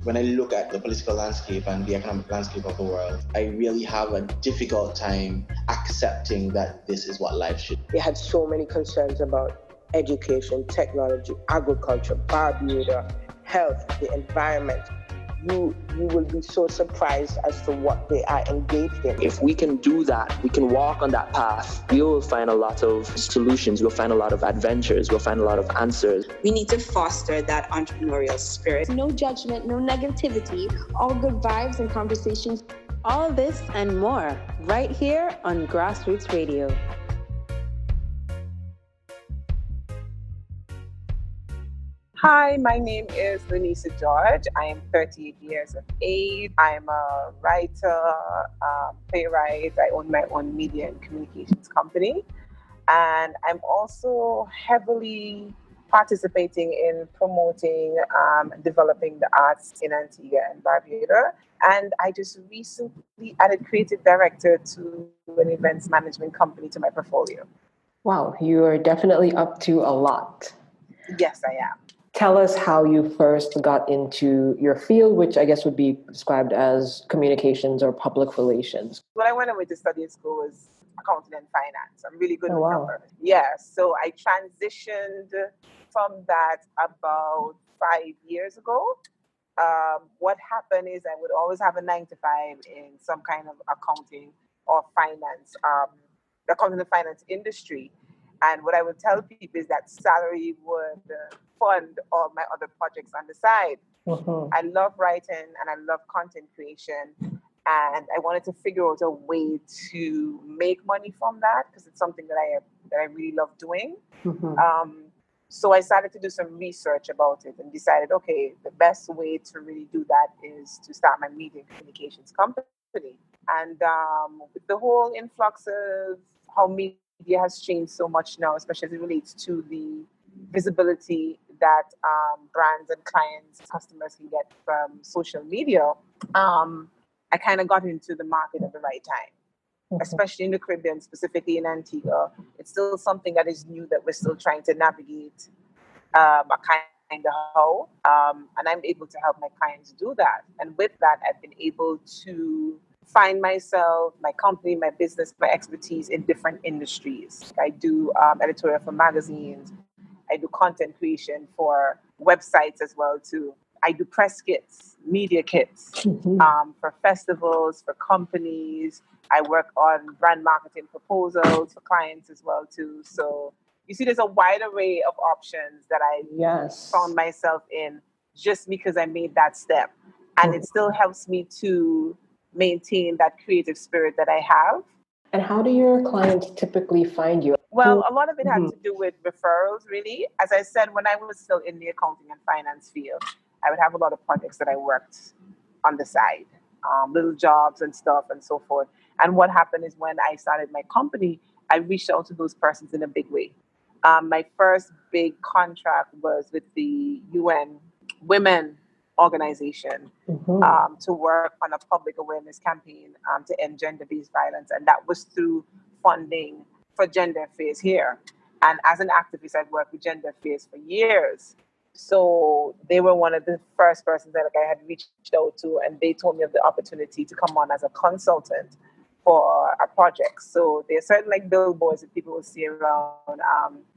When I look at the political landscape and the economic landscape of the world, I really have a difficult time accepting that this is what life should be. They had so many concerns about education, technology, agriculture, Barbuda, health, the environment. You will be so surprised as to what they are engaged in. If we can do that, we can walk on that path, we will find a lot of solutions, we'll find a lot of adventures, we'll find a lot of answers. We need to foster that entrepreneurial spirit. No judgment, no negativity, all good vibes and conversations. All this and more right here on Grassroots Radio. Hi, my name is Linisa George. I am 38 years of age. I'm a writer, playwright. I own my own media and communications company. And I'm also heavily participating in promoting and developing the arts in Antigua and Barbuda. And I just recently added creative director to an events management company to my portfolio. Wow, you are definitely up to a lot. Yes, I am. Tell us how you first got into your field, which I guess would be described as communications or public relations. When I went away to study in school was accounting and finance. I'm really good with numbers. Yeah, so I transitioned from that about 5 years ago. What happened is I would always have a 9-to-5 in some kind of accounting or finance, accounting and finance industry. And what I would tell people is that salary would fund all my other projects on the side. Mm-hmm. I love writing and I love content creation. And I wanted to figure out a way to make money from that because it's something that I really love doing. Mm-hmm. So I started to do some research about it and decided, okay, the best way to really do that is to start my media and communications company. And with the whole influx of how media has changed so much now, especially as it relates to the visibility that brands and clients, customers can get from social media, I kind of got into the market at the right time, especially in the Caribbean, specifically in Antigua. It's still something that is new that we're still trying to navigate a kind of how, and I'm able to help my clients do that. And with that, I've been able to find myself, my company, my business, my expertise in different industries. I do editorial for magazines. I do content creation for websites as well too. I do press kits, media kits for festivals, for companies. I work on brand marketing proposals for clients as well too. So you see, there's a wide array of options that I found myself in just because I made that step. And it still helps me to maintain that creative spirit that I have. And how do your clients typically find you? Well, a lot of it had to do with referrals, really. As I said, when I was still in the accounting and finance field, I would have a lot of projects that I worked on the side, little jobs and stuff and so forth. And what happened is when I started my company, I reached out to those persons in a big way. My first big contract was with the UN Women Organization to work on a public awareness campaign to end gender-based violence. And that was through funding for gender affairs here. And as an activist, I've worked with gender affairs for years. So they were one of the first persons that I had reached out to, and they told me of the opportunity to come on as a consultant for a project. So there are certain like billboards that people will see around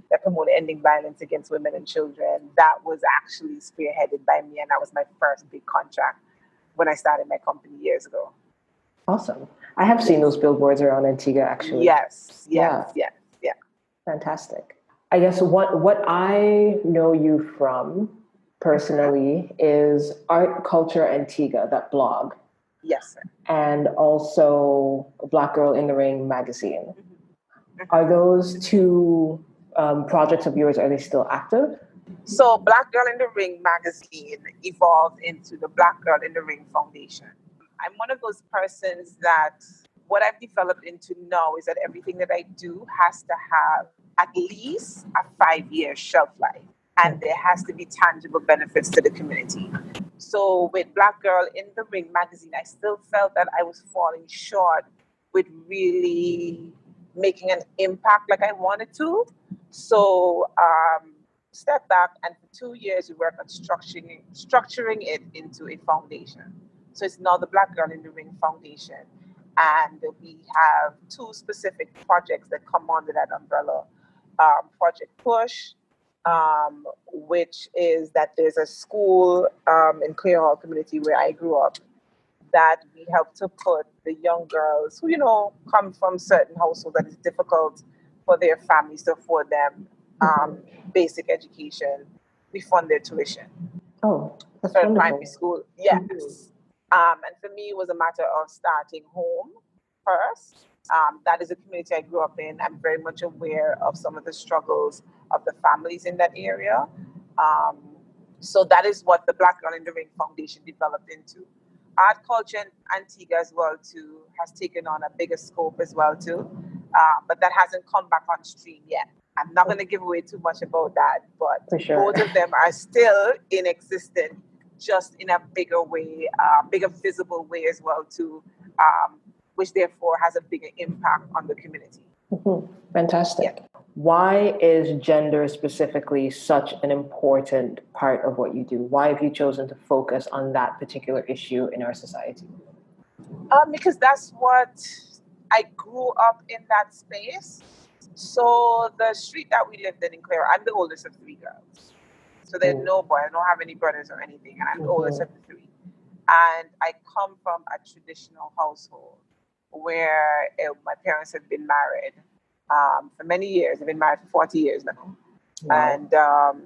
that promote ending violence against women and children. That was actually spearheaded by me, and that was my first big contract when I started my company years ago. Awesome. I have seen those billboards around Antigua, actually. Yes. Fantastic. I guess what I know you from personally is Art Culture Antigua, that blog. Yes, sir. And also Black Girl in the Ring magazine. Are those two projects of yours, are they still active? So Black Girl in the Ring magazine evolved into the Black Girl in the Ring Foundation. I'm one of those persons that what I've developed into now is that everything that I do has to have at least a 5-year shelf life. And there has to be tangible benefits to the community. So with Black Girl in the Ring magazine, I still felt that I was falling short with really making an impact like I wanted to. So stepped back, and for 2 years we worked on structuring it into a foundation. So it's now the Black Girl in the Ring Foundation. And we have 2 specific projects that come under that umbrella. Project Push, which is that there's a school in Clear Hall community where I grew up that we help to put the young girls who, come from certain households that it's difficult for their families to afford them basic education. We fund their tuition. Oh, that's for wonderful. Primary school, yes. And for me, it was a matter of starting home first. That is a community I grew up in. I'm very much aware of some of the struggles of the families in that area. So that is what the Black Girl in the Ring Foundation developed into. Art culture in Antigua as well too has taken on a bigger scope as well too, but that hasn't come back on stream yet. I'm not going to give away too much about that, but both of them are still in existence, just in a bigger way, bigger visible way as well too, which therefore has a bigger impact on the community. Mm-hmm. Fantastic. Yeah. Why is gender specifically such an important part of what you do? Why have you chosen to focus on that particular issue in our society? Because that's what I grew up in, that space. So the street that we lived in Clara, I'm the oldest of 3 girls. So there's no boy, I don't have any brothers or anything, and I'm the oldest of the 3. And I come from a traditional household where my parents have been married for many years. They've been married for 40 years now. Wow. And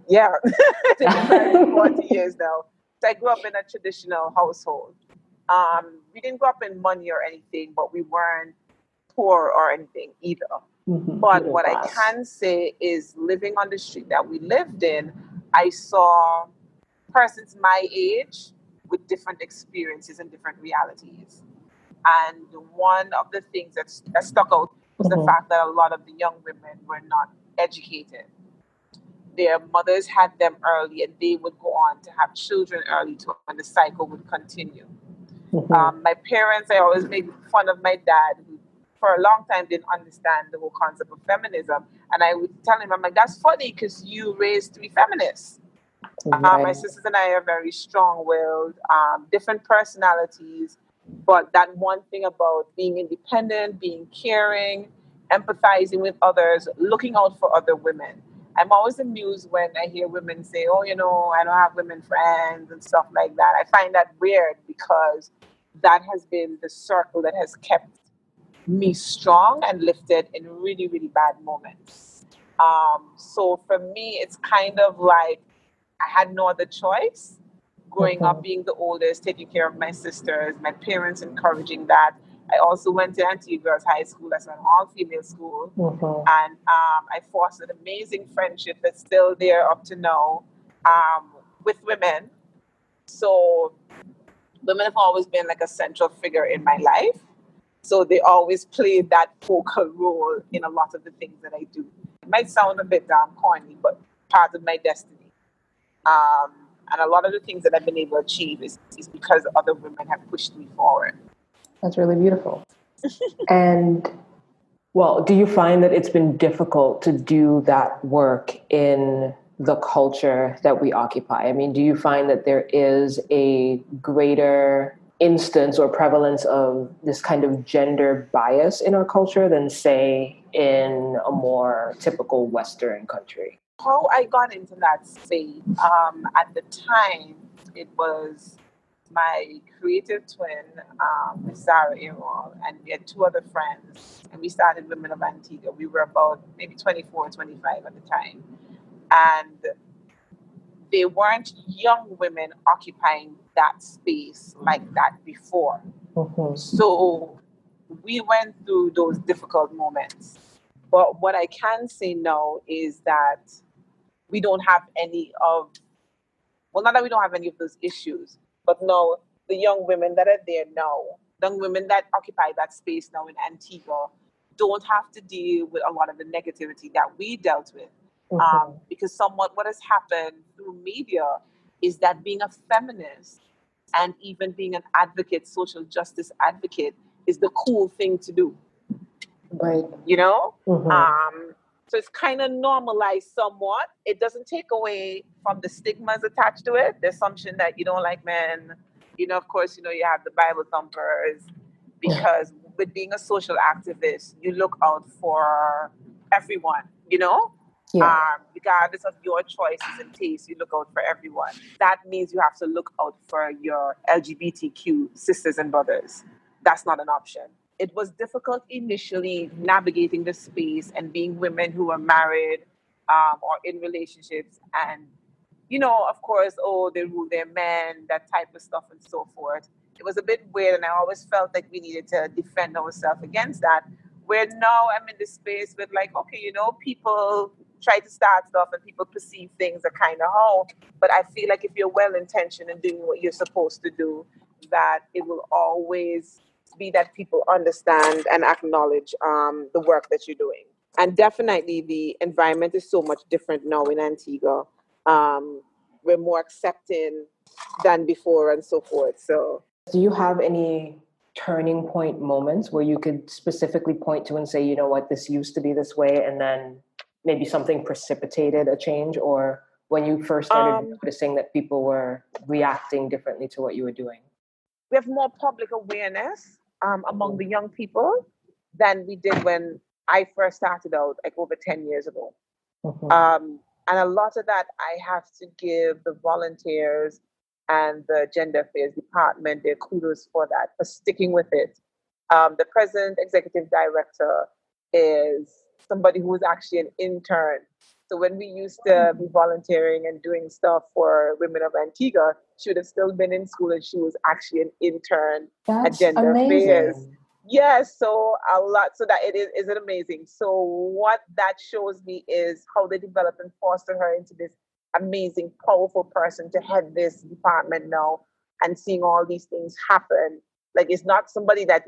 they've been married for 40 years now. So I grew up in a traditional household. We didn't grow up in money or anything, but we weren't poor or anything either. Mm-hmm. But what I can say is, living on the street that we lived in, I saw persons my age with different experiences and different realities. And one of the things that stuck out was the fact that a lot of the young women were not educated. Their mothers had them early, and they would go on to have children early too, and the cycle would continue. My parents, I always made fun of my dad, who for a long time didn't understand the whole concept of feminism. And I would tell him, I'm like, that's funny because you raised 3 feminists. My sisters and I are very strong-willed, different personalities, but that one thing about being independent, being caring, empathizing with others, looking out for other women. I'm always amused when I hear women say, oh, I don't have women friends and stuff like that. I find that weird because that has been the circle that has kept me strong and lifted in really, really bad moments. So for me, it's kind of like I had no other choice. Growing up, being the oldest, taking care of my sisters, my parents encouraging that. I also went to Antigua Girls High School as an all-female school. And I fostered amazing friendship that's still there up to now with women. So women have always been like a central figure in my life. So they always played that focal role in a lot of the things that I do. It might sound a bit corny, but part of my destiny. And a lot of the things that I've been able to achieve is because other women have pushed me forward. That's really beautiful. And, well, do you find that it's been difficult to do that work in the culture that we occupy? I mean, do you find that there is a greater instance or prevalence of this kind of gender bias in our culture than, say, in a more typical Western country? How I got into that space, at the time, it was my creative twin, Sarah Errol, and we had 2 other friends, and we started Women of Antigua. We were about maybe 24, 25 at the time. And they weren't young women occupying that space like that before. So we went through those difficult moments. But what I can say now is that we don't have any of, well, not that we don't have any of those issues, but no, the young women that are there now, young women that occupy that space now in Antigua, don't have to deal with a lot of the negativity that we dealt with. Because somewhat what has happened through media is that being a feminist and even being an advocate, social justice advocate, is the cool thing to do. Right. So it's kind of normalized somewhat. It doesn't take away from the stigmas attached to it. The assumption that you don't like men, of course, you have the Bible thumpers, because with being a social activist, you look out for everyone, regardless of your choices and tastes, you look out for everyone. That means you have to look out for your LGBTQ sisters and brothers. That's not an option. It was difficult initially navigating the space and being women who were married or in relationships, and of course, they rule their men, that type of stuff and so forth. It was a bit weird, and I always felt like we needed to defend ourselves against that. Where now I'm in this space with people try to start stuff and people perceive things a kind of how, but I feel like if you're well-intentioned and doing what you're supposed to do, that it will always be that people understand and acknowledge the work that you're doing. And definitely the environment is so much different now in Antigua. We're more accepting than before and so forth. So, do you have any turning point moments where you could specifically point to and say, you know what, this used to be this way, and then maybe something precipitated a change, or when you first started noticing that people were reacting differently to what you were doing? We have more public awareness among the young people than we did when I first started out, like over 10 years ago. And a lot of that I have to give the volunteers and the gender affairs department their kudos for that, for sticking with it. The president executive director is somebody who was actually an intern. So when we used to be volunteering and doing stuff for women of Antigua, she would have still been in school, and she was actually an intern at gender affairs. Yes, so a lot. So that is it amazing. So what that shows me is how they develop and foster her into this amazing, powerful person to head this department now, and seeing all these things happen. Like, it's not somebody that,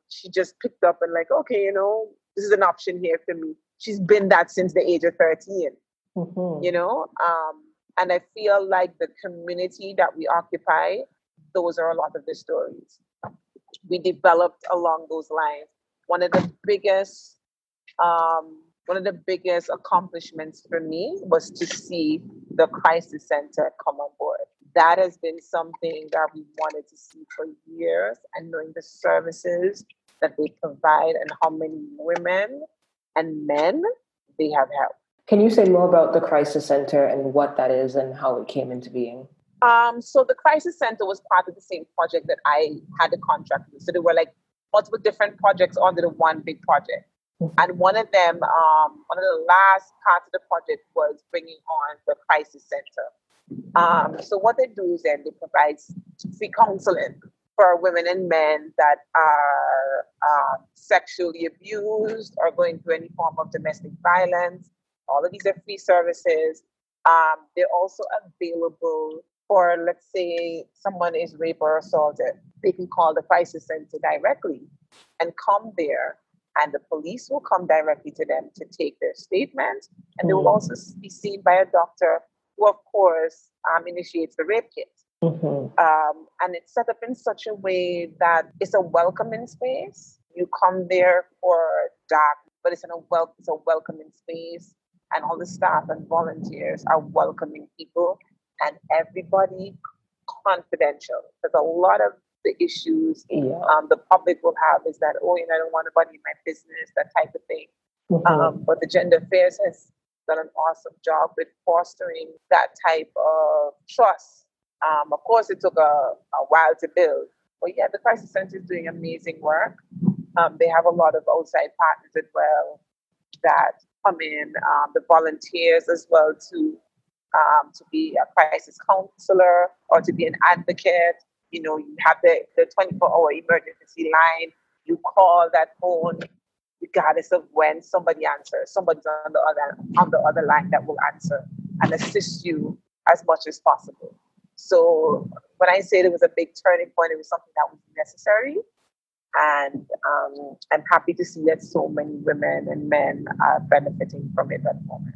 she just picked up and like, okay, this is an option here for me. She's been that since the age of 13, and I feel like the community that we occupy, those are a lot of the stories. We developed along those lines. One of the biggest accomplishments for me was to see the crisis center come on board. That has been something that we wanted to see for years, and knowing the services that they provide and how many women and men they have helped. Can you say more about the crisis center and what that is and how it came into being? So the crisis center was part of the same project that I had a contract with. So there were like multiple different projects under the one big project. And one of them, one of the last parts of the project was bringing on the crisis center. So what they do is then they provide free counseling for women and men that are sexually abused or going through any form of domestic violence. All of these are free services. They're also available for, let's say, someone is raped or assaulted. They can call the crisis center directly and come there, and the police will come directly to them to take their statement. And they will also be seen by a doctor who, of course, initiates the rape kit. And it's set up in such a way that it's a welcoming space. You come there for dark, but it's a welcoming space. And all the staff and volunteers are welcoming people, and everybody confidential. Because a lot of the issues the public will have is that, I don't want anybody in my business, that type of thing. But the Gender Affairs has done an awesome job with fostering that type of trust. Of course, it took a while to build. But yeah, the Crisis Center is doing amazing work. They have a lot of outside partners as well that come in, the volunteers as well to be a crisis counselor or to be an advocate. You have the 24-hour emergency line. You call that phone regardless of when somebody answers. Somebody's on the other line that will answer and assist you as much as possible. So when I say there was a big turning point, it was something that was necessary. And I'm happy to see that so many women and men are benefiting from it at the moment.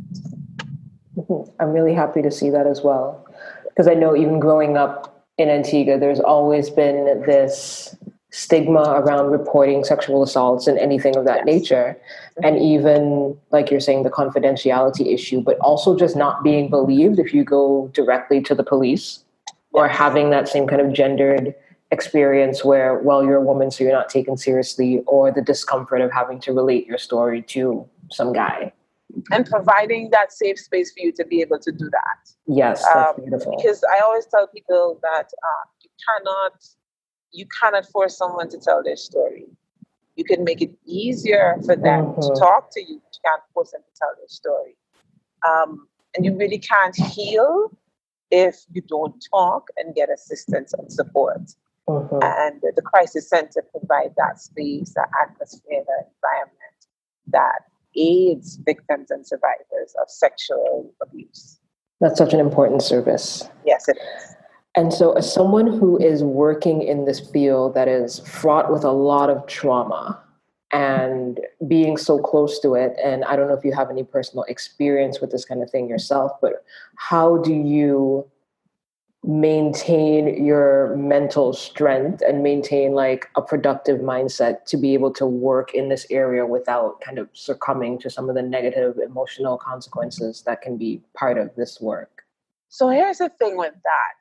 I'm really happy to see that as well. Because I know even growing up in Antigua, there's always been this stigma around reporting sexual assaults and anything of that nature. And even, like you're saying, the confidentiality issue, but also just not being believed if you go directly to the police, or having that same kind of gendered experience where, well, you're a woman, so you're not taken seriously, or the discomfort of having to relate your story to some guy. And providing that safe space for you to be able to do that. Yes, that's beautiful. Because I always tell people that you cannot force someone to tell their story. You can make it easier for them to talk to you, but you can't force them to tell their story. And you really can't heal if you don't talk and get assistance and support. And the Crisis Center provide that space, that atmosphere, that environment that aids victims and survivors of sexual abuse. That's such an important service. Yes, it is. And so as someone who is working in this field that is fraught with a lot of trauma and being so close to it, and I don't know if you have any personal experience with this kind of thing yourself, but how do you maintain your mental strength and maintain like a productive mindset to be able to work in this area without kind of succumbing to some of the negative emotional consequences that can be part of this work? So here's the thing with that.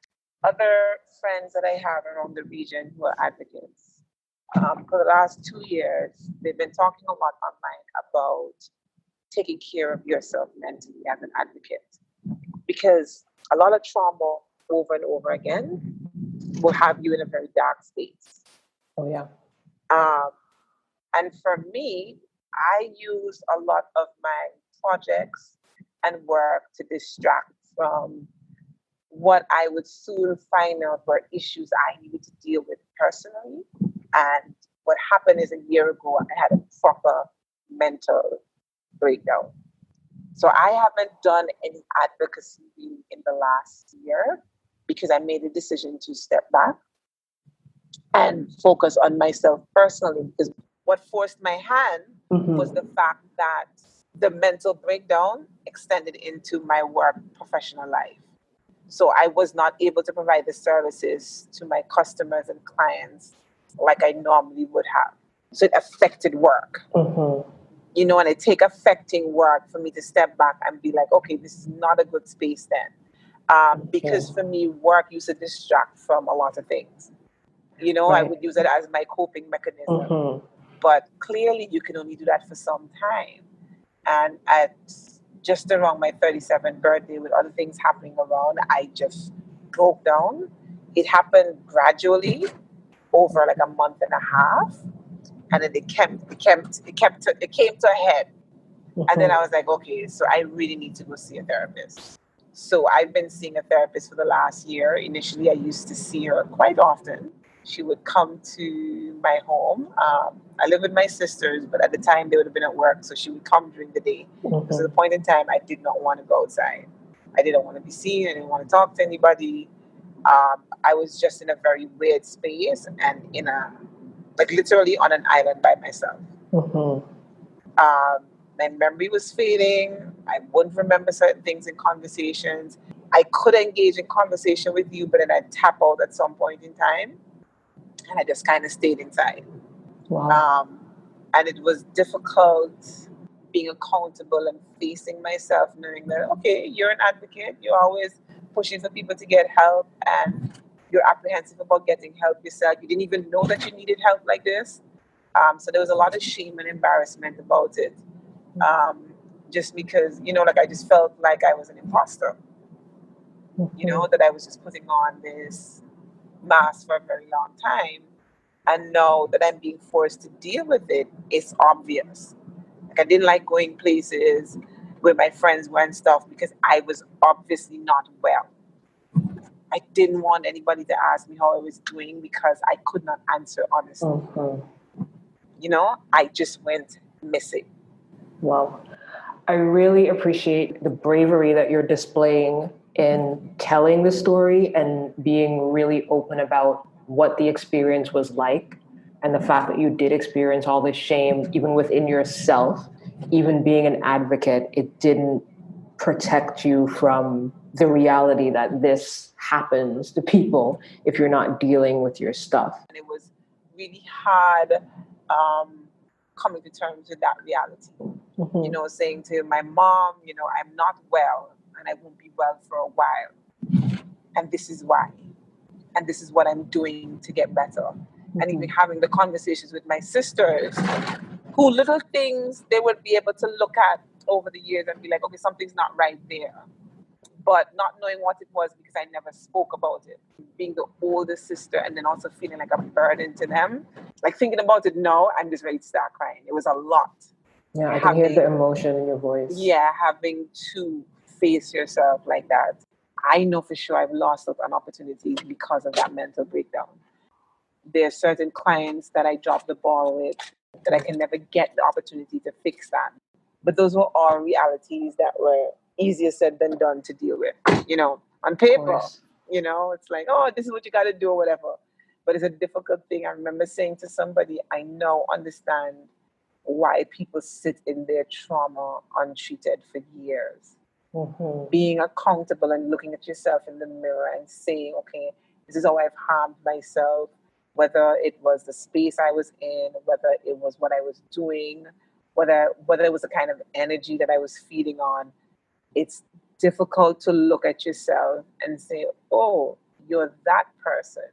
Other friends that I have around the region who are advocates, for the last 2 years, they've been talking a lot online about taking care of yourself mentally as an advocate, because a lot of trauma over and over again will have you in a very dark space. Oh, yeah. And for me, I use a lot of my projects and work to distract from what I would soon find out were issues I needed to deal with personally. And what happened is, a year ago, I had a proper mental breakdown. So I haven't done any advocacy in the last year because I made a decision to step back and focus on myself personally. Because what forced my hand was the fact that the mental breakdown extended into my work professional life. So I was not able to provide the services to my customers and clients like I normally would have. So it affected work. You know, and it take affecting work for me to step back and be like, okay, this is not a good space then. Because for me, work used to distract from a lot of things. You know, I would use it as my coping mechanism. But clearly you can only do that for some time. And at just around my 37th birthday, with other things happening around, I just broke down. It happened gradually over like a month and a half. And then it came to a head. And then I was like, okay, so I really need to go see a therapist. So I've been seeing a therapist for the last year. Initially, I used to see her quite often. She would come to my home. I live with my sisters, but at the time they would have been at work. So she would come during the day. Because at the point in time, I did not want to go outside. I didn't want to be seen. I didn't want to talk to anybody. I was just in a very weird space and like literally on an island by myself. My memory was fading. I wouldn't remember certain things in conversations. I could engage in conversation with you, but then I'd tap out at some point in time. And I just kind of stayed inside. Wow. And it was difficult being accountable and facing myself, knowing that, okay, you're an advocate. You're always pushing for people to get help, and you're apprehensive about getting help yourself. You didn't even know that you needed help like this. So there was a lot of shame and embarrassment about it. Just because, you know, like I just felt like I was an imposter. You know, that I was just putting on this mask for a very long time. And now that I'm being forced to deal with it, it's obvious. Like I didn't like going places where my friends were and stuff because I was obviously not well. I didn't want anybody to ask me how I was doing because I could not answer honestly. You know, I just went missing. Wow. I really appreciate the bravery that you're displaying in telling the story and being really open about what the experience was like, and the fact that you did experience all this shame, even within yourself. Even being an advocate, it didn't protect you from the reality that this happens to people if you're not dealing with your stuff. And it was really hard coming to terms with that reality. You know, saying to my mom, you know, I'm not well and I won't be well for a while. And this is why. And this is what I'm doing to get better. And even having the conversations with my sisters, who little things they would be able to look at over the years and be like, okay, something's not right there. But not knowing what it was because I never spoke about it. Being the older sister and then also feeling like a burden to them. Like thinking about it now, I'm just ready to start crying. It was a lot. Yeah, I can hear the emotion in your voice. Yeah, having to face yourself like that. I know for sure I've lost an opportunity because of that mental breakdown. There are certain clients that I drop the ball with that I can never get the opportunity to fix that. But those were all realities that were easier said than done to deal with. You know, on paper, you know, it's like, oh, this is what you got to do or whatever. But it's a difficult thing. I remember saying to somebody, I now understand why people sit in their trauma untreated for years. Being accountable and looking at yourself in the mirror and saying, okay, this is how I've harmed myself, whether it was the space I was in, whether it was what I was doing, whether it was the kind of energy that I was feeding on. It's difficult to look at yourself and say, oh, you're that person.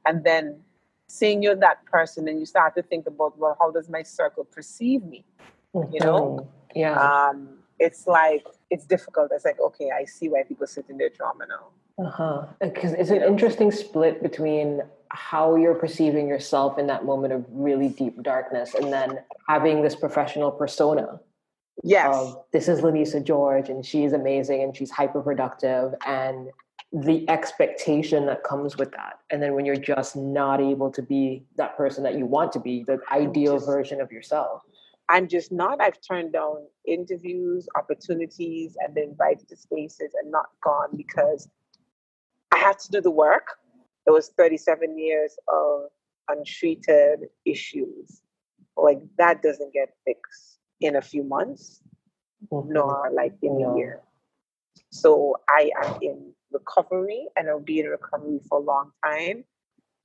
And then seeing you're that person, and you start to think about, well, how does my circle perceive me? You know? Yeah. It's like, it's difficult. It's like, okay, I see why people sit in their trauma now. Because it's an interesting split between how you're perceiving yourself in that moment of really deep darkness and then having this professional persona. Yes. This is Linisa George and she's amazing and she's hyper productive, and the expectation that comes with that. And then when you're just not able to be that person that you want to be, the ideal version of yourself. I'm just not. I've turned down interviews, opportunities, and been invited to spaces and not gone because I had to do the work. It was 37 years of untreated issues. Like, that doesn't get fixed in a few months, nor like in a year. So I am in recovery, and I'll be in recovery for a long time.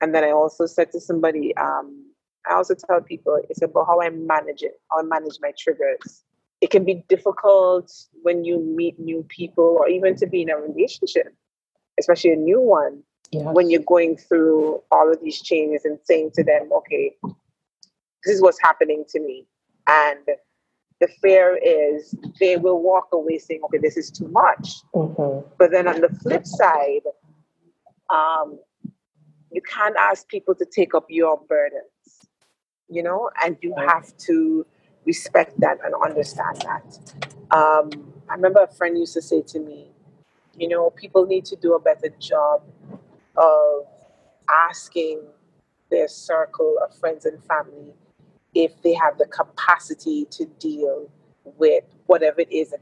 And then I also said to somebody, I also tell people it's about how I manage it, how I manage my triggers. It can be difficult when you meet new people or even to be in a relationship, especially a new one, when you're going through all of these changes and saying to them, okay, this is what's happening to me. And the fear is they will walk away saying, okay, this is too much. But then on the flip side, you can't ask people to take up your burdens, you know, and you have to respect that and understand that. I remember a friend used to say to me, you know, people need to do a better job of asking their circle of friends and family if they have the capacity to deal with whatever it is,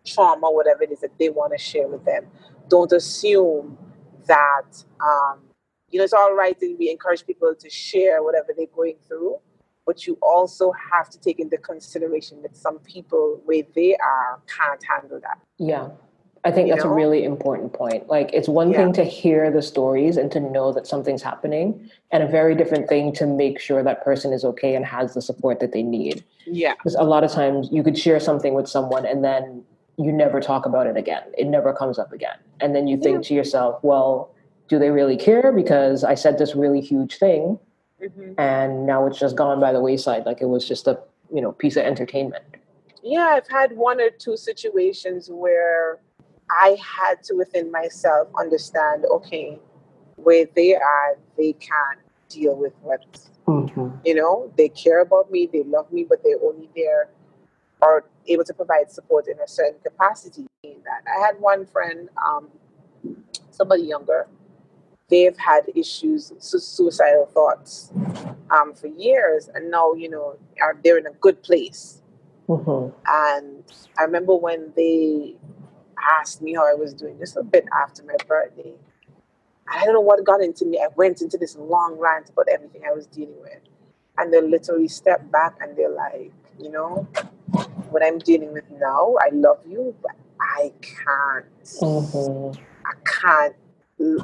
trauma, whatever it is that they want to share with them. Don't assume that, you know, it's all right that we encourage people to share whatever they're going through, but you also have to take into consideration that some people, where they are, can't handle that. Yeah. I think that's a really important point. Like, it's one thing to hear the stories and to know that something's happening, and a very different thing to make sure that person is okay and has the support that they need. Yeah. Because a lot of times you could share something with someone and then you never talk about it again. It never comes up again. And then you think to yourself, well, do they really care? Because I said this really huge thing and now it's just gone by the wayside. Like it was just a, you know, piece of entertainment. Yeah, I've had one or two situations where I had to, within myself, understand, okay, where they are, they can't deal with what, you know, they care about me, they love me, but they're only there or able to provide support in a certain capacity. I had one friend, somebody younger, they've had issues, suicidal thoughts for years, and now, you know, they're in a good place. And I remember when they asked me how I was doing, just a bit after my birthday. I don't know what got into me. I went into this long rant about everything I was dealing with. And they literally stepped back and they're like, you know, what I'm dealing with now, I love you, but I can't.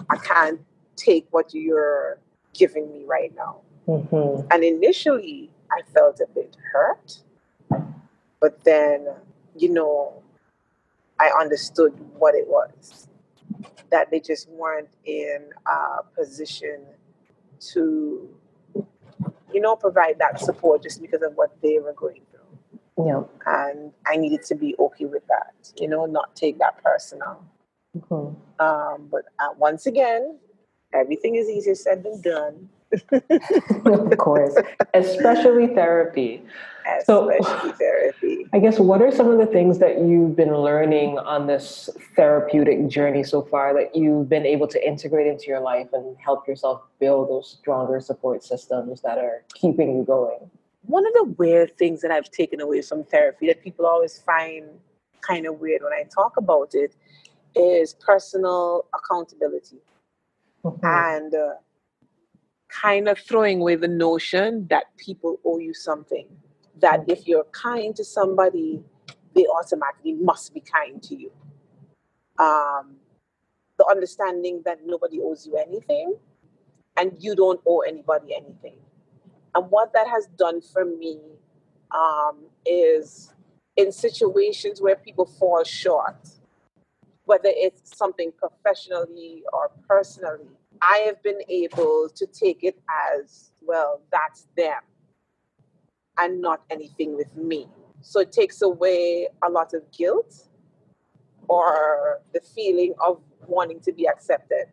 I can't take what you're giving me right now. Mm-hmm. And initially, I felt a bit hurt. But then, I understood what it was. That they just weren't in a position to, provide that support just because of what they were going through. Yeah. And I needed to be okay with that, not take that personal. Mm-hmm. But once again, everything is easier said than done. Of course, especially therapy. Especially therapy. I guess, what are some of the things that you've been learning on this therapeutic journey so far that you've been able to integrate into your life and help yourself build those stronger support systems that are keeping you going? One of the weird things that I've taken away from therapy that people always find kind of weird when I talk about it is personal accountability. Mm-hmm. And kind of throwing away the notion that people owe you something. That if you're kind to somebody, they automatically must be kind to you. The understanding that nobody owes you anything and you don't owe anybody anything. And what that has done for me is in situations where people fall short, whether it's something professionally or personally, I have been able to take it as, well, that's them and not anything with me. So it takes away a lot of guilt or the feeling of wanting to be accepted.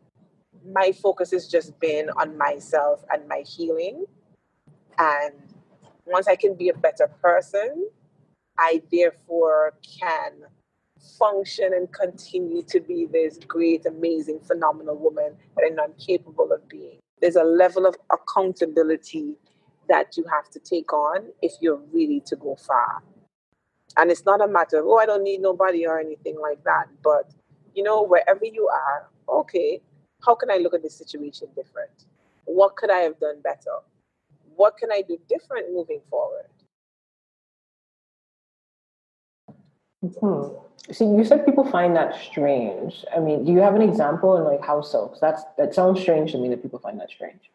My focus has just been on myself and my healing. And once I can be a better person, I therefore can function and continue to be this great, amazing, phenomenal woman that I'm not capable of being. There's a level of accountability that you have to take on if you're really to go far. And it's not a matter of, I don't need nobody or anything like that. But, wherever you are, okay, how can I look at this situation different? What could I have done better? What can I do different moving forward? So you said people find that strange. I mean, do you have an example, and like how so? Because that sounds strange to me that people find that strange.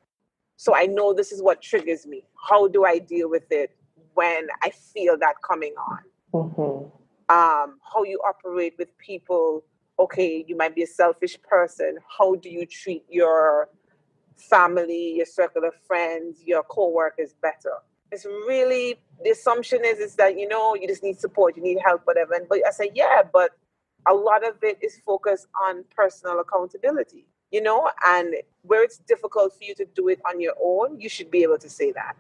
So I know this is what triggers me. How do I deal with it when I feel that coming on? Mm-hmm. How you operate with people. Okay, you might be a selfish person. How do you treat your family, your circle of friends, your co-workers better? It's really, the assumption is that, you just need support, you need help, whatever. But I say, yeah, but a lot of it is focused on personal accountability, and where it's difficult for you to do it on your own, you should be able to say that,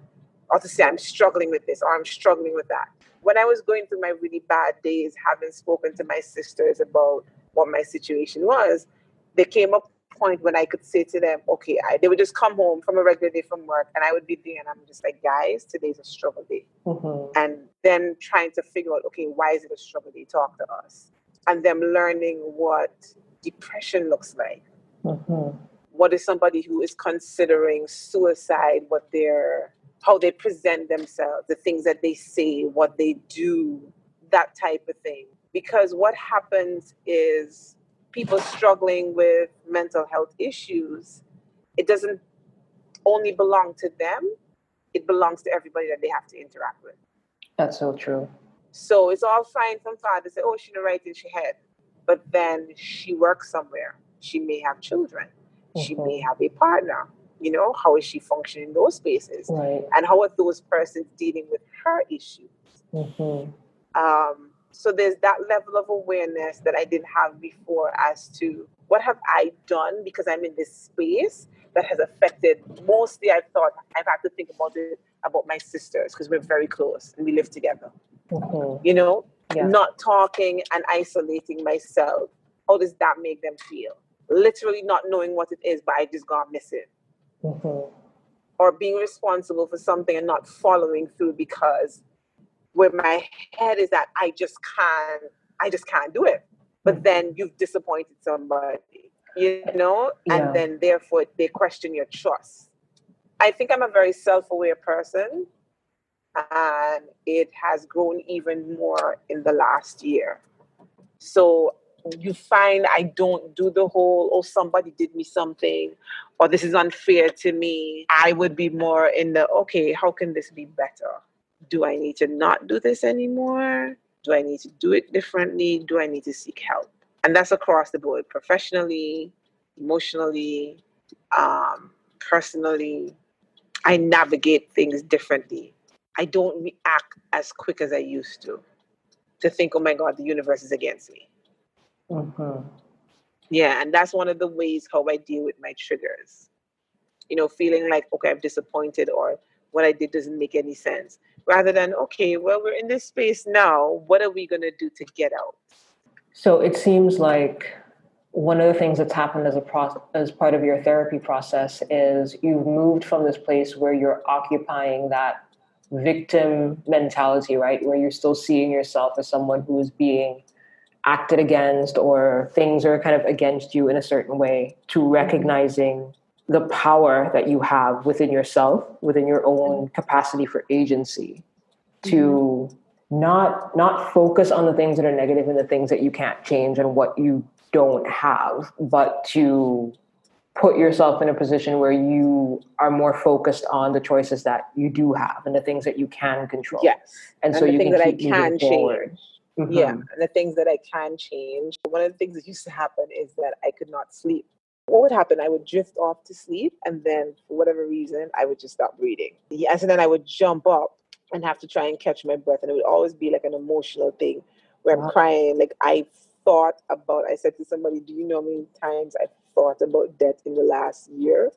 or to say, I'm struggling with this, or I'm struggling with that. When I was going through my really bad days, having spoken to my sisters about what my situation was, there came a point when I could say to them, okay, they would just come home from a regular day from work, and I would be there, and I'm just like, guys, today's a struggle day. Mm-hmm. And then trying to figure out, okay, why is it a struggle day? Talk to us. And them learning what depression looks like. Mm-hmm. What is somebody who is considering suicide, how they present themselves, the things that they say, what they do, that type of thing. Because what happens is people struggling with mental health issues, it doesn't only belong to them, it belongs to everybody that they have to interact with. That's so true. So it's all fine from father to say, she didn't write in she head. But then she works somewhere. She may have children. Mm-hmm. She may have a partner. How is she functioning in those spaces? Right. And how are those persons dealing with her issues? Mm-hmm. So there's that level of awareness that I didn't have before as to what have I done because I'm in this space that has affected, mostly I've had to think about it, about my sisters, because we're very close and we live together. Mm-hmm. Not talking and isolating myself. How does that make them feel? Literally not knowing what it is, but I just gonna miss it. Mm-hmm. Or being responsible for something and not following through because where my head is at, I just can't do it. But then you've disappointed somebody, and then therefore they question your trust. I think I'm a very self-aware person, and it has grown even more in the last year. So you find I don't do the whole, oh, somebody did me something, or this is unfair to me. I would be more in the, okay, how can this be better? Do I need to not do this anymore? Do I need to do it differently? Do I need to seek help? And that's across the board, professionally, emotionally, personally. I navigate things differently. I don't react as quick as I used to think, oh my God, the universe is against me. Mm-hmm. Yeah, and that's one of the ways how I deal with my triggers. You know, feeling like, okay, I'm disappointed or what I did doesn't make any sense. Rather than, okay, well, we're in this space now. What are we going to do to get out? So it seems like one of the things that's happened as part of your therapy process is you've moved from this place where you're occupying that victim mentality, right? Where you're still seeing yourself as someone who is being acted against or things are kind of against you in a certain way, to recognizing the power that you have within yourself, within your own capacity for agency, to not focus on the things that are negative and the things that you can't change and what you don't have, but to put yourself in a position where you are more focused on the choices that you do have and the things that you can control. Yes. And so the you things can that keep I can moving forward. Change. Mm-hmm. Yeah, and the things that I can change. One of the things that used to happen is that I could not sleep. What would happen? I would drift off to sleep, and then for whatever reason, I would just stop breathing. Yes, and then I would jump up and have to try and catch my breath, and it would always be like an emotional thing where I'm crying. Like I said to somebody, do you know how many times I thought about death in the last year?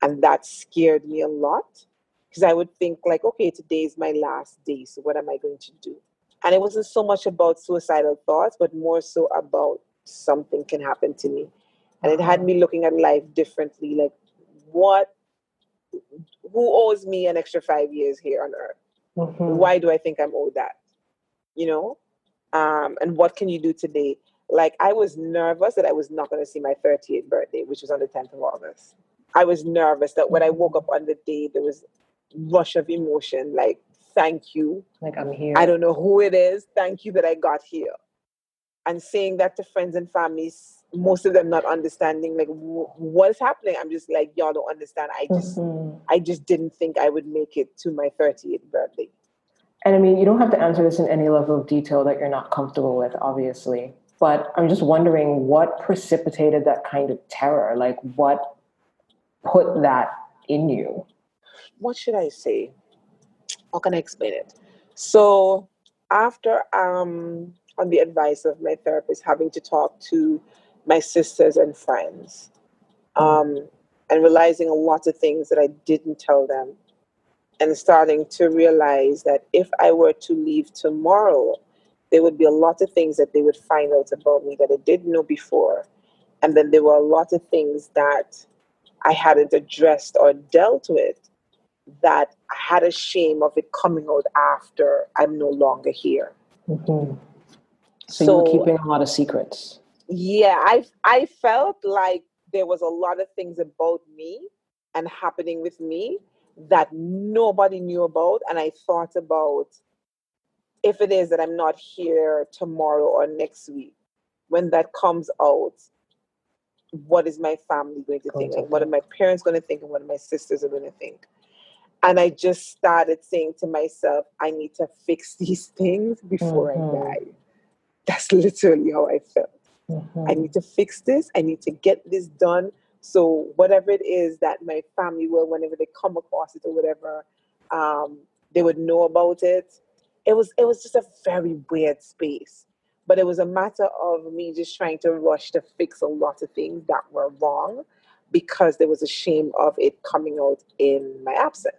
And that scared me a lot because I would think like, okay, today is my last day, so what am I going to do? And it wasn't so much about suicidal thoughts, but more so about something can happen to me. And it had me looking at life differently. Like, who owes me an extra 5 years here on earth? Mm-hmm. Why do I think I'm owed that? You know? And what can you do today? Like, I was nervous that I was not going to see my 38th birthday, which was on the 10th of August. I was nervous that when I woke up on the day, there was a rush of emotion, like, thank you. Like, I'm here. I don't know who it is. Thank you that I got here. And saying that to friends and families, most of them not understanding, like, what is happening? I'm just like, y'all don't understand. I just didn't think I would make it to my 38th birthday. And I mean, you don't have to answer this in any level of detail that you're not comfortable with, obviously. But I'm just wondering what precipitated that kind of terror? Like, what put that in you? What should I say? How can I explain it? So after, on the advice of my therapist, having to talk to my sisters and friends, and realizing a lot of things that I didn't tell them, and starting to realize that if I were to leave tomorrow, there would be a lot of things that they would find out about me that I didn't know before. And then there were a lot of things that I hadn't addressed or dealt with that I had a shame of it coming out after I'm no longer here. Mm-hmm. So you were keeping a lot of secrets. Yeah, I felt like there was a lot of things about me and happening with me that nobody knew about. And I thought about, if it is that I'm not here tomorrow or next week, when that comes out, what is my family going to think? Like, what are my parents going to think? And what are my sisters are going to think? And I just started saying to myself, I need to fix these things before I die. That's literally how I felt. I need to fix this. I need to get this done. So whatever it is that my family will, whenever they come across it or whatever, they would know about it. It was just a very weird space. But it was a matter of me just trying to rush to fix a lot of things that were wrong because there was a shame of it coming out in my absence.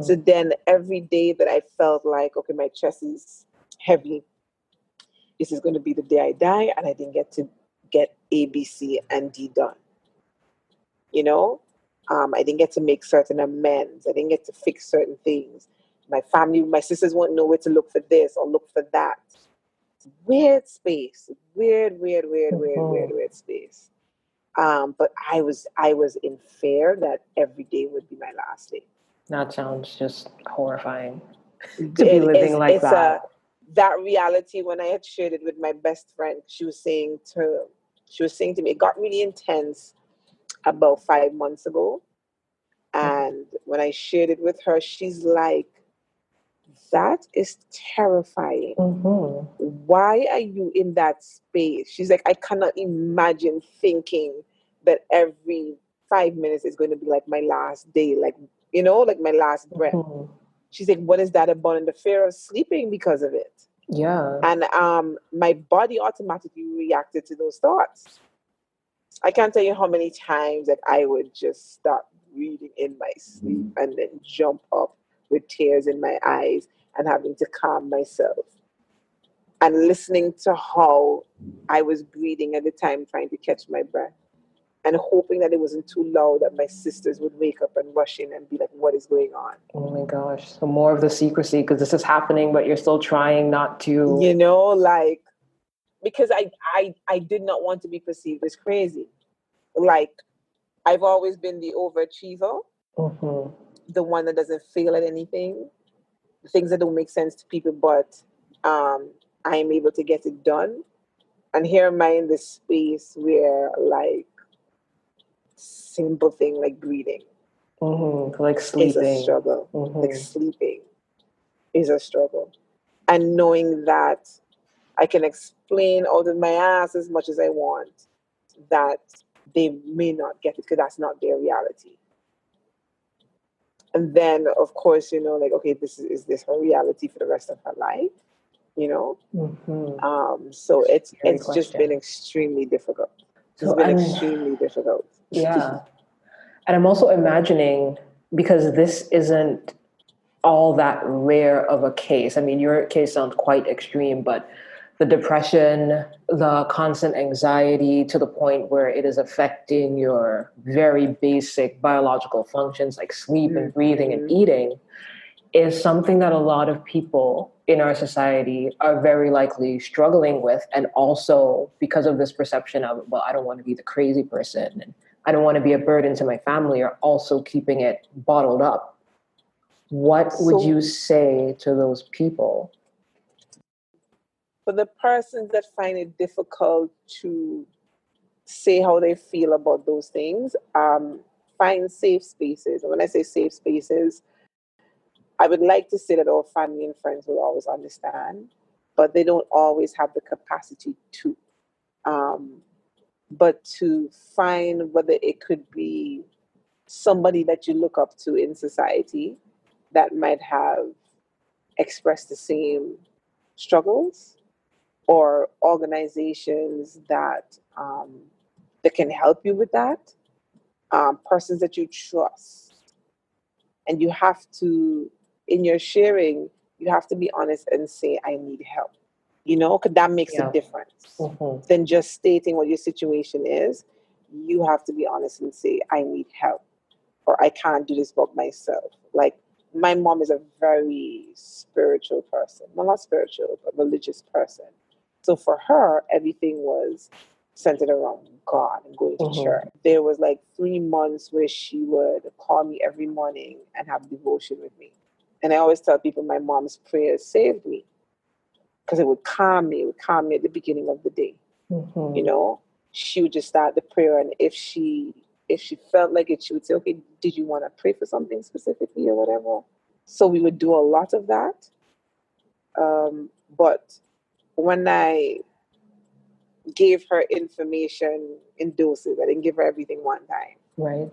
So then every day that I felt like, okay, my chest is heavy, this is going to be the day I die, and I didn't get to get A, B, C, and D done. You know? I didn't get to make certain amends. I didn't get to fix certain things. My family, my sisters won't know where to look for this or look for that. Weird space. Weird space. But I was in fear that every day would be my last day. That sounds just horrifying to be living like that. that reality, when I had shared it with my best friend, she was saying to me, it got really intense about 5 months ago. And when I shared it with her, she's like, that is terrifying. Why are you in that space? She's like, I cannot imagine thinking that every 5 minutes is going to be like my last day, like, you know, like my last breath. She's like, what is that about? And the fear of sleeping because of it. Yeah. And my body automatically reacted to those thoughts. I can't tell you how many times that I would just start breathing in my sleep and then jump up with tears in my eyes and having to calm myself. And listening to how I was breathing at the time, trying to catch my breath. And hoping that it wasn't too loud, that my sisters would wake up and rush in and be like, what is going on? Oh my gosh. So more of the secrecy, because this is happening, but you're still trying not to... You know, like, because I did not want to be perceived as crazy. Like, I've always been the overachiever, the one that doesn't fail at anything, the things that don't make sense to people, but I am able to get it done. And here am I in this space where, like, simple thing like breathing, like sleeping, is a struggle. Like sleeping is a struggle, and knowing that I can explain out of my ass as much as I want, that they may not get it because that's not their reality. And then, of course, you know, like, okay, is this her reality for the rest of her life? You know, so it's just been extremely difficult. It's been extremely difficult. Yeah. And I'm also imagining, because this isn't all that rare of a case. I mean, your case sounds quite extreme, but the depression, the constant anxiety to the point where it is affecting your very basic biological functions like sleep and breathing and eating is something that a lot of people in our society are very likely struggling with. And also because of this perception of, well, I don't want to be the crazy person and I don't want to be a burden to my family, are also keeping it bottled up. What would you say to those people? For the persons that find it difficult to say how they feel about those things, find safe spaces. And when I say safe spaces, I would like to say that our family and friends will always understand, but they don't always have the capacity to. But to find whether it could be somebody that you look up to in society that might have expressed the same struggles, or organizations that can help you with that, persons that you trust. And you have to, in your sharing, you have to be honest and say, I need help. You know, because that makes a difference than just stating what your situation is. You have to be honest and say, I need help, or I can't do this by myself. Like, my mom is a very spiritual person. Well, not spiritual, but religious person. So for her, everything was centered around God and going to church. There was like 3 months where she would call me every morning and have devotion with me. And I always tell people my mom's prayers saved me, because it would calm me. It would calm me at the beginning of the day. You know, she would just start the prayer, and if she felt like it, she would say, okay, did you want to pray for something specifically or whatever? So we would do a lot of that. But when I gave her information in doses, I didn't give her everything one time. Right.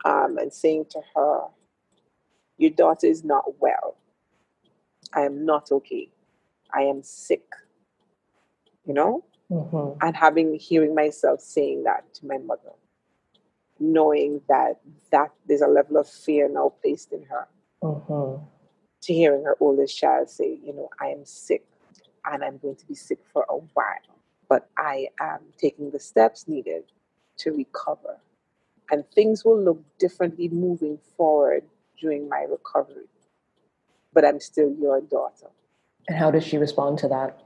And saying to her, your daughter is not well. I am not okay. I am sick. You know? And hearing myself saying that to my mother, knowing that there's a level of fear now placed in her, to hearing her oldest child say, you know, I am sick and I'm going to be sick for a while, but I am taking the steps needed to recover, and things will look differently moving forward during my recovery, but I'm still your daughter. And how does she respond to that?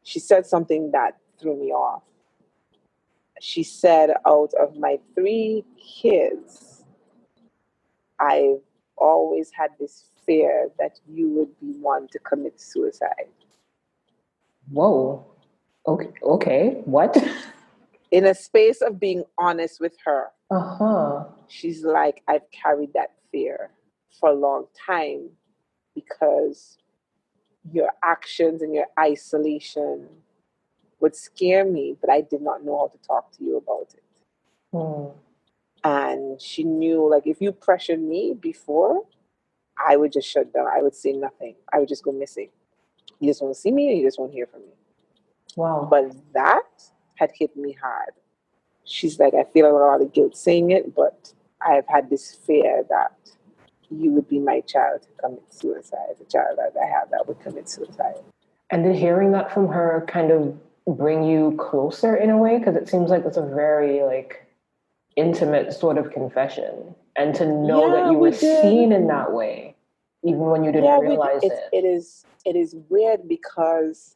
She said something that threw me off. She said, out of my 3 kids, I've always had this fear that you would be one to commit suicide. Whoa. Okay. What? In a space of being honest with her, Uh-huh. she's like, I've carried that fear for a long time because your actions and your isolation would scare me, but I did not know how to talk to you about it. And she knew, like, if you pressured me before, I would just shut down. I would say nothing. I would just go missing. You just won't see me and you just won't hear from me. Wow. But that had hit me hard. She's like, I feel a lot of guilt saying it, but I've had this fear that you would be my child to commit suicide, the child that I have that would commit suicide. And did hearing that from her kind of bring you closer in a way? Because it seems like it's a very like intimate sort of confession. And to know that you were seen in that way, even when you didn't realize it. It is weird because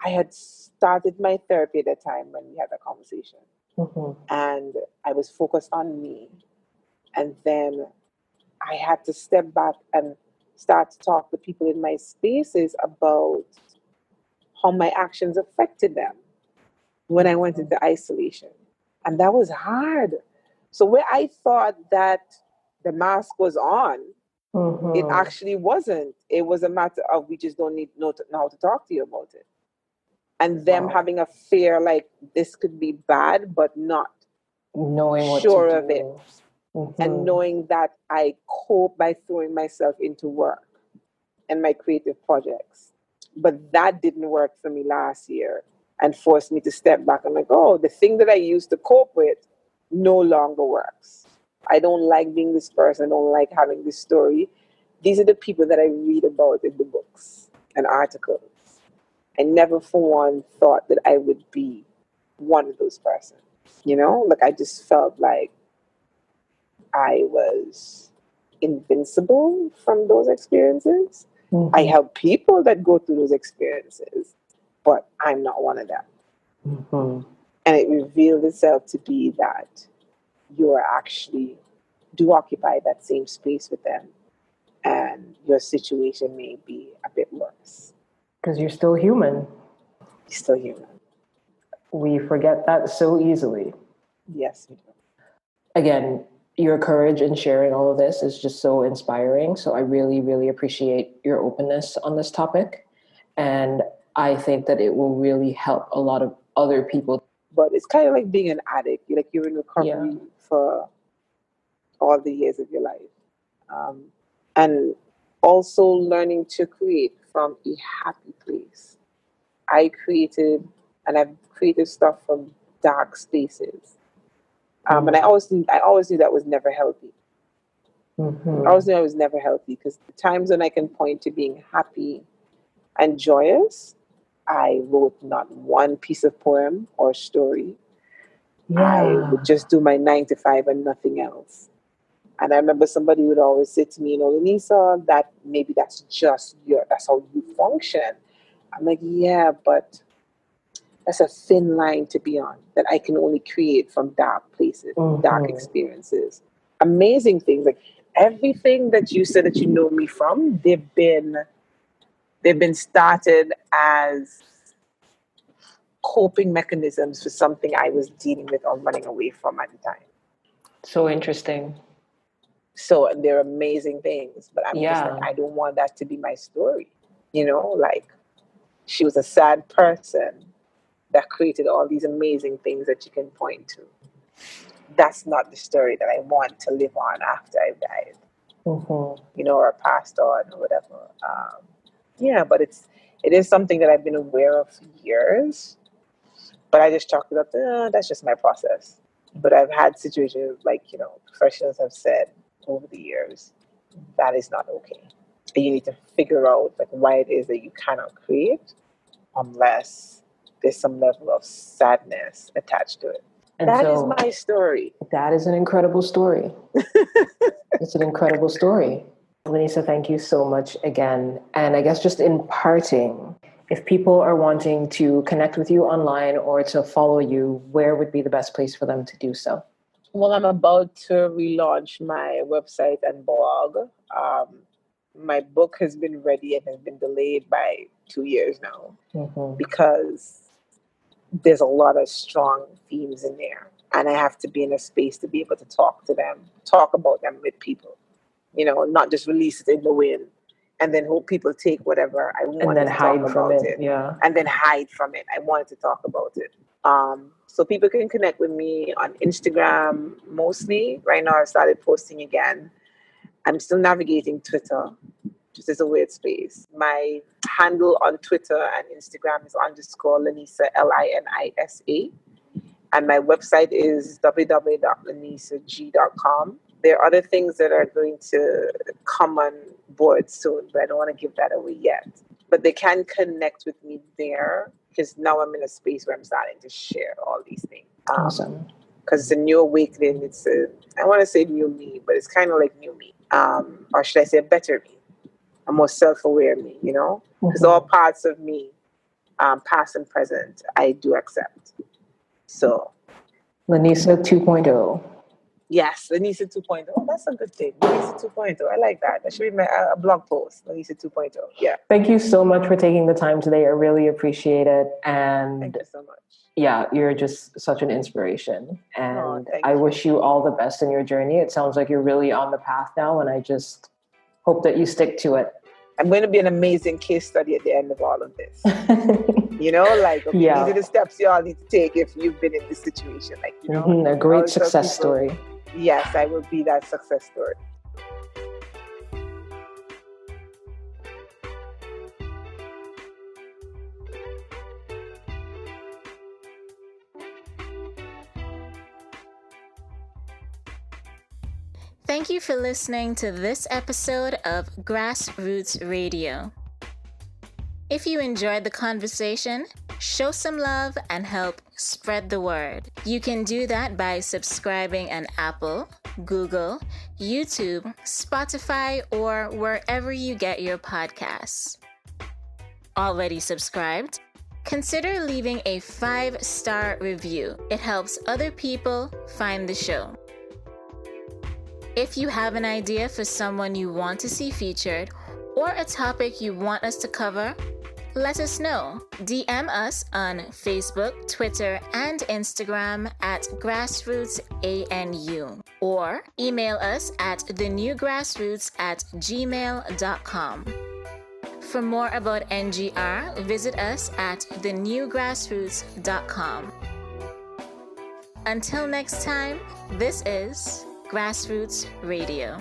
I had started my therapy at the time when we had that conversation. And I was focused on me. And then I had to step back and start to talk to people in my spaces about how my actions affected them when I went into isolation. And that was hard. So where I thought that the mask was on, it actually wasn't. It was a matter of we just don't know how to talk to you about it. And them having a fear like this could be bad, but not knowing what sure to of do. it. And knowing that I cope by throwing myself into work and my creative projects. But that didn't work for me last year and forced me to step back. I'm like, oh, the thing that I used to cope with no longer works. I don't like being this person. I don't like having this story. These are the people that I read about in the books and articles. I never for one thought that I would be one of those persons. You know, like I just felt like I was invincible from those experiences. I help people that go through those experiences, but I'm not one of them. And it revealed itself to be that you are actually do occupy that same space with them, and your situation may be a bit worse. Because you're still human. You're still human. We forget that so easily. Yes, we do. Again, your courage in sharing all of this is just so inspiring. So I really, really appreciate your openness on this topic. And I think that it will really help a lot of other people. But it's kind of like being an addict. Like you're in recovery for all the years of your life. And also learning to create from a happy place. I created, and I've created stuff from dark spaces. And I always knew that was never healthy. I always knew I was never healthy because the times when I can point to being happy and joyous, I wrote not one piece of poem or story. I would just do my 9 to 5 and nothing else. And I remember somebody would always say to me, Linisa, that maybe that's how you function. I'm like, yeah, but that's a thin line to be on that I can only create from dark places, dark experiences, amazing things. Like everything that you said that you know me from, they've been started as coping mechanisms for something I was dealing with or running away from at the time. So interesting. So they're amazing things, but I'm just like, I don't want that to be my story. You know, like she was a sad person that created all these amazing things that you can point to. That's not the story that I want to live on after I've died. You know, or passed on or whatever. But it is something that I've been aware of for years, but I just chalked it up to, that's just my process. But I've had situations like, professionals have said over the years, that is not okay. And you need to figure out like why it is that you cannot create unless there's some level of sadness attached to it. And that is my story. That is an incredible story. It's an incredible story. Linisa, thank you so much again. And I guess just in parting, if people are wanting to connect with you online or to follow you, where would be the best place for them to do so? Well, I'm about to relaunch my website and blog. My book has been ready and has been delayed by 2 years now because there's a lot of strong themes in there. And I have to be in a space to be able to talk about them with people, not just release it in the wind and then hope people take whatever I want to talk about it. Yeah. And then hide from it. I wanted to talk about it. So people can connect with me on Instagram mostly. Right now I've started posting again. I'm still navigating Twitter, just as a weird space. My handle on Twitter and Instagram is _Linisa, LINISA. And my website is www.linisag.com. There are other things that are going to come on board soon, but I don't want to give that away yet. But they can connect with me there because now I'm in a space where I'm starting to share all these things. Awesome. Because it's a new awakening. I want to say new me, but it's kind of like new me. Or should I say a better me? A more self-aware me, Because all parts of me, past and present, I do accept. So. Linisa 2.0. Yes, Linisa 2.0. Oh, that's a good thing. Linisa 2.0. I like that. That should be a blog post. Linisa 2.0. Yeah. Thank you so much for taking the time today. I really appreciate it. And thank you so much. Yeah, you're just such an inspiration. And I you. wish you all the best in your journey. It sounds like you're really on the path now, and I just hope that you stick to it. I'm going to be an amazing case study at the end of all of this. These are the steps you all need to take if you've been in this situation. A great success story. Yes, I will be that success story. Thank you for listening to this episode of Grassroots Radio. If you enjoyed the conversation, show some love and help spread the word. You can do that by subscribing on Apple, Google, YouTube, Spotify, or wherever you get your podcasts. Already subscribed? Consider leaving a 5-star review. It helps other people find the show. If you have an idea for someone you want to see featured or a topic you want us to cover, let us know. DM us on Facebook, Twitter, and Instagram at grassrootsanu or email us at thenewgrassroots@gmail.com. For more about NGR, visit us at thenewgrassroots.com. Until next time, this is Grassroots Radio.